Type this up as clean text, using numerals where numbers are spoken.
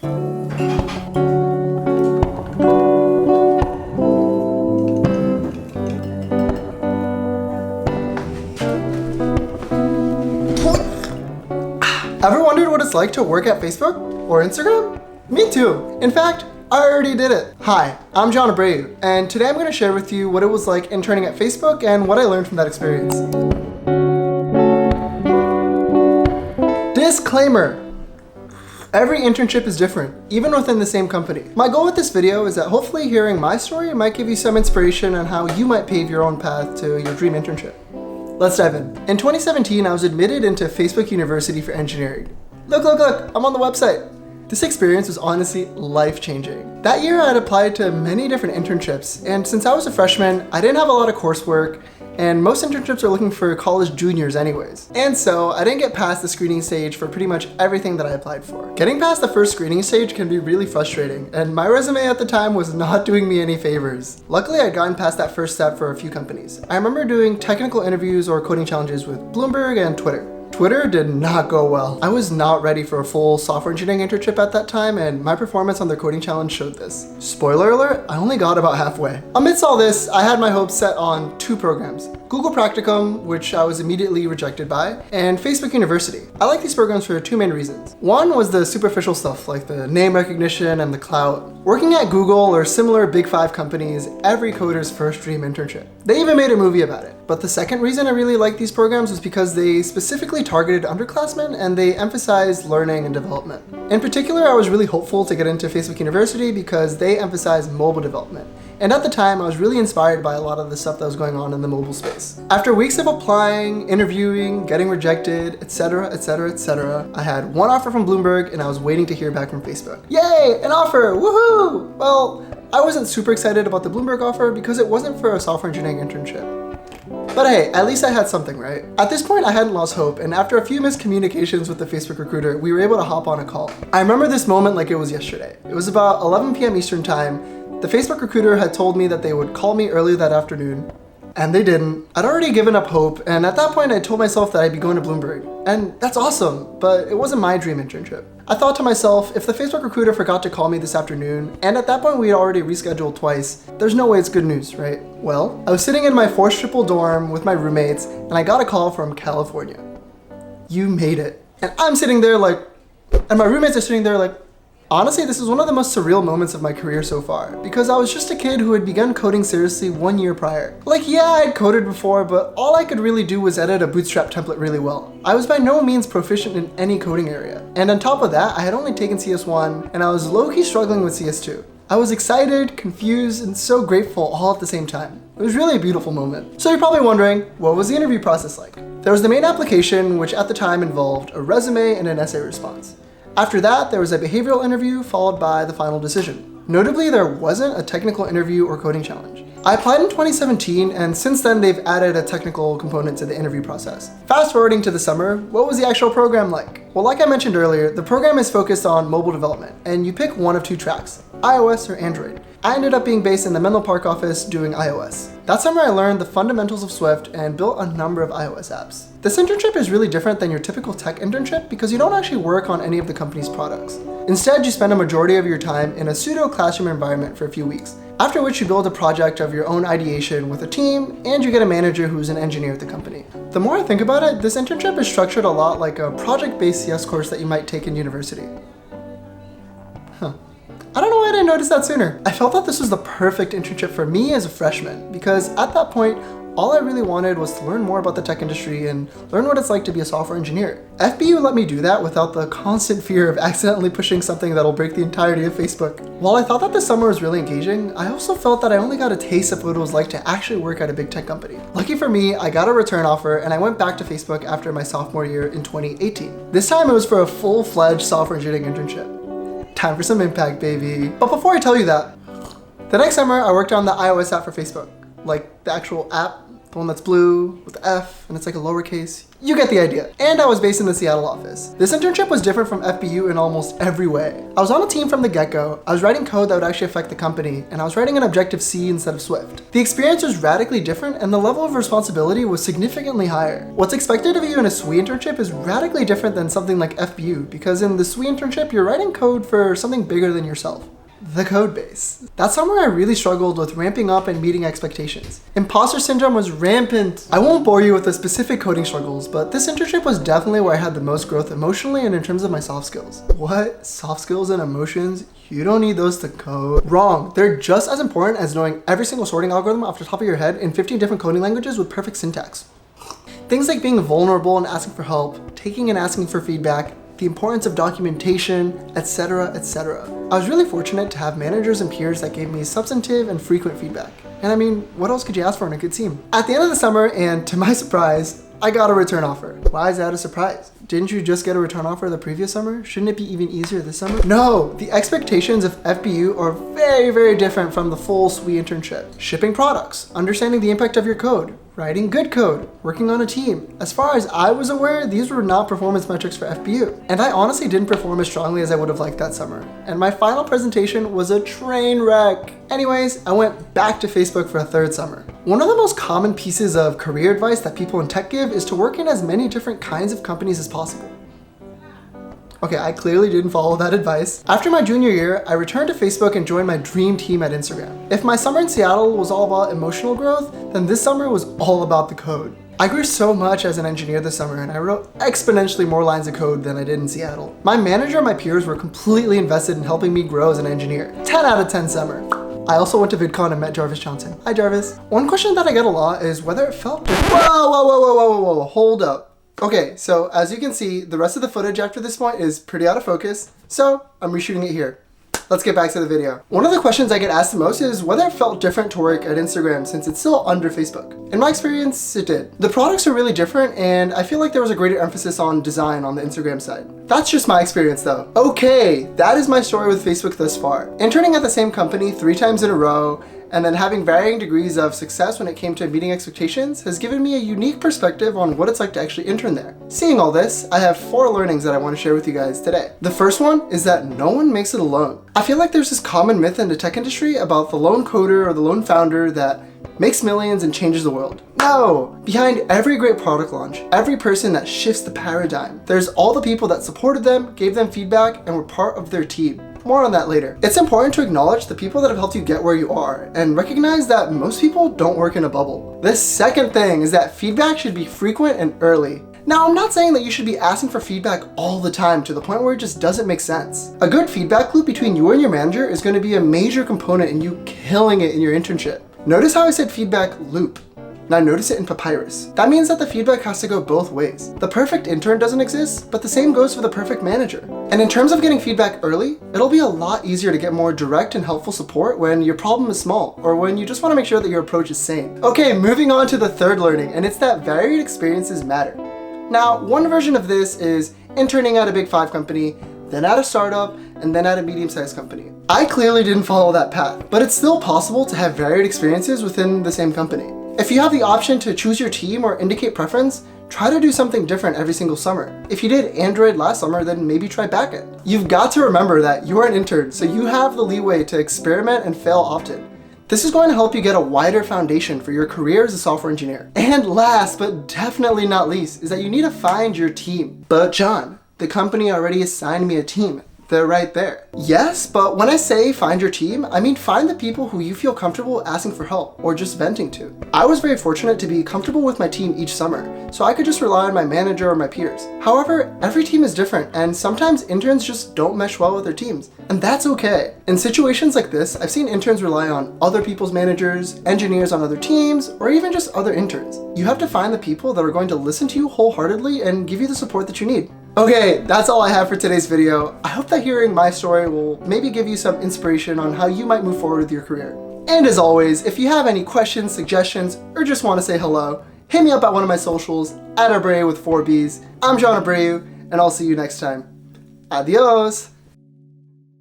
Ever wondered what it's like to work at Facebook or Instagram? Me too. In fact, I already did it. Hi, I'm John Abreu, and today I'm going to share with you what it was like interning at Facebook and what I learned from that experience. Disclaimer. Every internship is different, even within the same company. My goal with this video is that hopefully hearing my story might give you some inspiration on how you might pave your own path to your dream internship. Let's dive in. In 2017, I was admitted into Facebook University for engineering. Look, I'm on the website. This experience was honestly life-changing. That year, I had applied to many different internships, and since I was a freshman, I didn't have a lot of coursework, and most internships are looking for college juniors anyways. And so, I didn't get past the screening stage for pretty much everything that I applied for. Getting past the first screening stage can be really frustrating, and my resume at the time was not doing me any favors. Luckily, I'd gotten past that first step for a few companies. I remember doing technical interviews or coding challenges with Bloomberg and Twitter. Twitter did not go well. I was not ready for a full software engineering internship at that time, and my performance on their coding challenge showed this. Spoiler alert, I only got about halfway. Amidst all this, I had my hopes set on two programs: Google Practicum, which I was immediately rejected by, and Facebook University. I like these programs for two main reasons. One was the superficial stuff, like the name recognition and the clout. Working at Google or similar Big 5 companies, every coder's first dream internship. They even made a movie about it. But the second reason I really liked these programs was because they specifically targeted underclassmen and they emphasized learning and development. In particular, I was really hopeful to get into Facebook University because they emphasized mobile development. And at the time, I was really inspired by a lot of the stuff that was going on in the mobile space. After weeks of applying, interviewing, getting rejected, etc., I had one offer from Bloomberg and I was waiting to hear back from Facebook. Yay, an offer, woohoo! Well, I wasn't super excited about the Bloomberg offer because it wasn't for a software engineering internship. But hey, at least I had something, right? At this point, I hadn't lost hope, and after a few miscommunications with the Facebook recruiter, we were able to hop on a call. I remember this moment like it was yesterday. It was about 11 p.m. Eastern time. The Facebook recruiter had told me that they would call me early that afternoon, and they didn't. I'd already given up hope, and at that point I told myself that I'd be going to Bloomberg. And that's awesome, but it wasn't my dream internship. I thought to myself, if the Facebook recruiter forgot to call me this afternoon, and at that point we had already rescheduled twice, there's no way it's good news, right? Well, I was sitting in my forced triple dorm with my roommates, and I got a call from California. You made it. And I'm sitting there like, and my roommates are sitting there like, honestly, this is one of the most surreal moments of my career so far, because I was just a kid who had begun coding seriously 1 year prior. Like, yeah, I'd coded before, but all I could really do was edit a Bootstrap template really well. I was by no means proficient in any coding area. And on top of that, I had only taken CS1, and I was low-key struggling with CS2. I was excited, confused, and so grateful all at the same time. It was really a beautiful moment. So you're probably wondering, what was the interview process like? There was the main application, which at the time involved a resume and an essay response. After that, there was a behavioral interview followed by the final decision. Notably, there wasn't a technical interview or coding challenge. I applied in 2017, and since then they've added a technical component to the interview process. Fast forwarding to the summer, what was the actual program like? Well, like I mentioned earlier, the program is focused on mobile development, and you pick one of two tracks, iOS or Android. I ended up being based in the Menlo Park office doing iOS. That summer I learned the fundamentals of Swift and built a number of iOS apps. This internship is really different than your typical tech internship because you don't actually work on any of the company's products. Instead, you spend a majority of your time in a pseudo classroom environment for a few weeks, after which you build a project of your own ideation with a team, and you get a manager who's an engineer at the company. The more I think about it, this internship is structured a lot like a project-based CS course that you might take in university. I don't know why I didn't notice that sooner. I felt that this was the perfect internship for me as a freshman because at that point, all I really wanted was to learn more about the tech industry and learn what it's like to be a software engineer. FBU let me do that without the constant fear of accidentally pushing something that'll break the entirety of Facebook. While I thought that the summer was really engaging, I also felt that I only got a taste of what it was like to actually work at a big tech company. Lucky for me, I got a return offer and I went back to Facebook after my sophomore year in 2018. This time it was for a full-fledged software engineering internship. Time for some impact, baby. But before I tell you that, the next summer I worked on the iOS app for Facebook. Like the actual app, The one that's blue with the F and it's like a lowercase. You get the idea. And I was based in the Seattle office. This internship was different from FBU in almost every way. I was on a team from the get-go. I was writing code that would actually affect the company, and I was writing in Objective-C instead of Swift. The experience was radically different, and the level of responsibility was significantly higher. What's expected of you in a SWE internship is radically different than something like FBU, because in the SWE internship, you're writing code for something bigger than yourself. The code base. That summer I really struggled with ramping up and meeting expectations. Imposter syndrome was rampant. I won't bore you with the specific coding struggles, but this internship was definitely where I had the most growth emotionally and in terms of my soft skills. What? Soft skills and emotions? You don't need those to code. Wrong. They're just as important as knowing every single sorting algorithm off the top of your head in 15 different coding languages with perfect syntax. Things like being vulnerable and asking for help, taking and asking for feedback, the importance of documentation, etc., etc. I was really fortunate to have managers and peers that gave me substantive and frequent feedback. And I mean, what else could you ask for in a good team? At the end of the summer, and to my surprise, I got a return offer. Why is that a surprise? Didn't you just get a return offer the previous summer? Shouldn't it be even easier this summer? No, the expectations of FBU are very, very different from the full SWE internship. Shipping products, understanding the impact of your code, writing good code, working on a team. As far as I was aware, these were not performance metrics for FBU. And I honestly didn't perform as strongly as I would have liked that summer. And my final presentation was a train wreck. Anyways, I went back to Facebook for a third summer. One of the most common pieces of career advice that people in tech give is to work in as many different kinds of companies as possible. Okay, I clearly didn't follow that advice. After my junior year, I returned to Facebook and joined my dream team at Instagram. If my summer in Seattle was all about emotional growth, then this summer was all about the code. I grew so much as an engineer this summer, and I wrote exponentially more lines of code than I did in Seattle. My manager and my peers were completely invested in helping me grow as an engineer. 10 out of 10 summer. I also went to VidCon and met Jarvis Johnson. Hi, Jarvis. One question that I get a lot is whether it felt different. Whoa, hold up. Okay, so as you can see, the rest of the footage after this point is pretty out of focus, so I'm reshooting it here. Let's get back to the video. One of the questions I get asked the most is whether it felt different to work at Instagram since it's still under Facebook. In my experience, it did. The products are really different, and I feel like there was a greater emphasis on design on the Instagram side. That's just my experience though. Okay, that is my story with Facebook thus far. Interning at the same company 3 times in a row, and then having varying degrees of success when it came to meeting expectations has given me a unique perspective on what it's like to actually intern there. Seeing all this, I have 4 learnings that I want to share with you guys today. The first one is that no one makes it alone. I feel like there's this common myth in the tech industry about the lone coder or the lone founder that makes millions and changes the world. No! Behind every great product launch, every person that shifts the paradigm, there's all the people that supported them, gave them feedback, and were part of their team. More on that later. It's important to acknowledge the people that have helped you get where you are and recognize that most people don't work in a bubble. The second thing is that feedback should be frequent and early. Now, I'm not saying that you should be asking for feedback all the time to the point where it just doesn't make sense. A good feedback loop between you and your manager is going to be a major component in you killing it in your internship. Notice how I said feedback loop. Now notice it in Papyrus. That means that the feedback has to go both ways. The perfect intern doesn't exist, but the same goes for the perfect manager. And in terms of getting feedback early, it'll be a lot easier to get more direct and helpful support when your problem is small, or when you just want to make sure that your approach is sane. Okay, moving on to the third learning, and it's that varied experiences matter. Now, one version of this is interning at a big 5 company, then at a startup, and then at a medium-sized company. I clearly didn't follow that path, but it's still possible to have varied experiences within the same company. If you have the option to choose your team or indicate preference, try to do something different every single summer. If you did Android last summer, then maybe try backend. You've got to remember that you are an intern, so you have the leeway to experiment and fail often. This is going to help you get a wider foundation for your career as a software engineer. And last, but definitely not least, is that you need to find your team. But John, the company already assigned me a team. They're right there. Yes, but when I say find your team, I mean find the people who you feel comfortable asking for help or just venting to. I was very fortunate to be comfortable with my team each summer, so I could just rely on my manager or my peers. However, every team is different, and sometimes interns just don't mesh well with their teams, and that's okay. In situations like this, I've seen interns rely on other people's managers, engineers on other teams, or even just other interns. You have to find the people that are going to listen to you wholeheartedly and give you the support that you need. Okay, that's all I have for today's video. I hope that hearing my story will maybe give you some inspiration on how you might move forward with your career. And as always, if you have any questions, suggestions, or just want to say hello, hit me up at one of my socials, @Abreu with 4 Bs. I'm John Abreu, and I'll see you next time. Adios!